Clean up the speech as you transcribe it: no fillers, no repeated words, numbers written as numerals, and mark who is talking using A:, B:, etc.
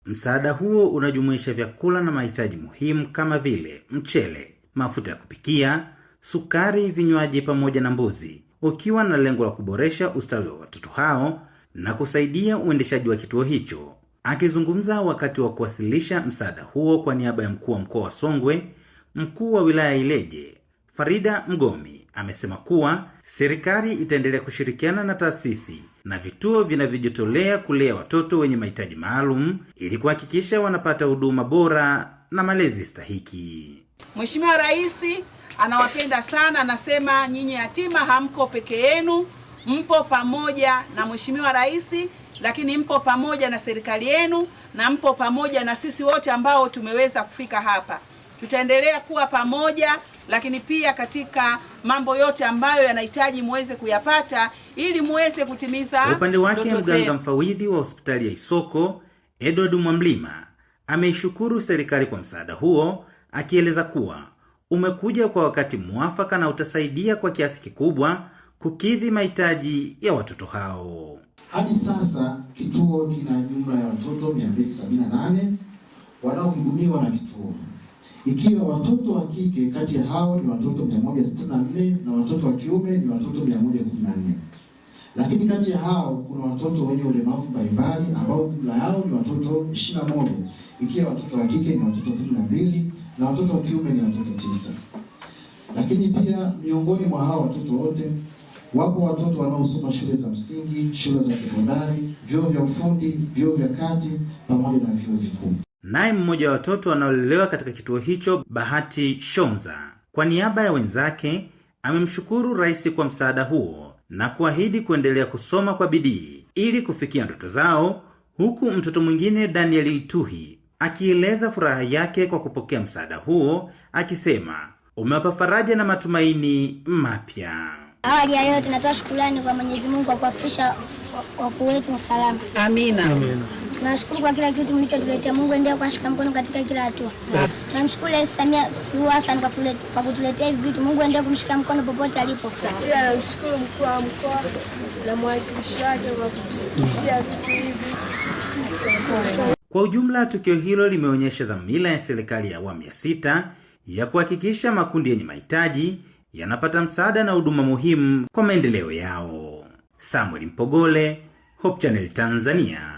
A: Msaada huo unajumuisha vyakula na mahitaji muhimu kama vile mchele, mafuta ya kupikia, sukari, vinywaji pamoja na mbuzi, ukiwa na lengo la kuboresha ustawi wa watoto hao na kusaidia uendeshaji wa kituo hicho. Akizungumza wakati wa kuwasilisha msaada huo kwa niaba ya mkuu wa mkoa wa Songwe, mkuu wa wilaya Ileje, Farida Mgomi, amesema kuwa serikali itaendelea kushirikiana na taasisi na vituo vinavyojitolea kulea watoto wenye mahitaji maalum ili kuhakikisha wanapata huduma bora na malezi stahiki.
B: Mheshimiwa Rais anawapenda sana, anasema nyinyi yatima hamko peke yenu, mpo pamoja na Mheshimiwa Rais, lakini mpo pamoja na serikali yenu na mpo pamoja na sisi wote ambao tumeweza kufika hapa. Tutaendelea kuwa pamoja, lakini pia katika mambo yote ambayo yanahitaji muweze kuyapata ili muweze kutimiza.
A: Kwa upande wake, mganga mfawidhi wa hospitali ya Isoko, Edward Mwamlima, ameishukuru serikali kwa msaada huo, akieleza kuwa umekuja kwa wakati mwafaka na utasaidia kwa kiasi kikubwa kukidhi mahitaji ya watoto hao.
C: Hadi sasa kituo kina jumla ya watoto 278 wanaohudumiwa na kituo, ikiwa watoto wa kike kati ya hao ni watoto 164 na watoto wa kiume ni watoto 114. Lakini kati ya hao kuna watoto wenye ulemavu mbalimbali ambao jumla yao ni watoto 21, ikiwa watoto wa kike ni watoto 12 na watoto wa kiume ni watoto 9. Lakini pia miongoni mwa hao watoto wote wapo watoto wanaosoma shule za msingi, shule za sekondari, vyuo vya ufundi, vyuo vya kati pamoja na vyuo vikuu.
A: Naye mmoja wa watoto wanaolelewa katika kituo hicho, Bahati Shonza, kwa niaba ya wenzake amemshukuru Rais kwa msaada huo na kuahidi kuendelea kusoma kwa bidii ili kufikia ndoto zao, huku mtoto mwingine Daniel Ituhi akieleza furaha yake kwa kupokea msaada huo, akisema umewapa faraja na matumaini mapya.
D: Awali ya yote tunatoa shukrani kwa Mwenyezi Mungu kwa kuwafikisha wakuu wetu salama.
B: Amina.
E: Amina.
D: Tunashukuru kwa kila kitu mlichotuletea. Mungu endelee kushika mkono katika kila hatua. Tunamshukuru Rais Samia Suluhu Hassan kwa kutuletea hivi vitu. Mungu endelee kumshika mkono popote alipo.
F: Pia namshukuru mkuu wa mkoa na mwakilishi wake kwa kutufikishia vitu hivi.
A: Kwa ujumla, tukio hilo limeonyesha dhamira ya serikali ya awamu ya 6 ya kuhakikisha makundi yenye mahitaji yanapata msaada na huduma muhimu kwa maendeleo yao. Samuel Mpogole, Hope Channel Tanzania.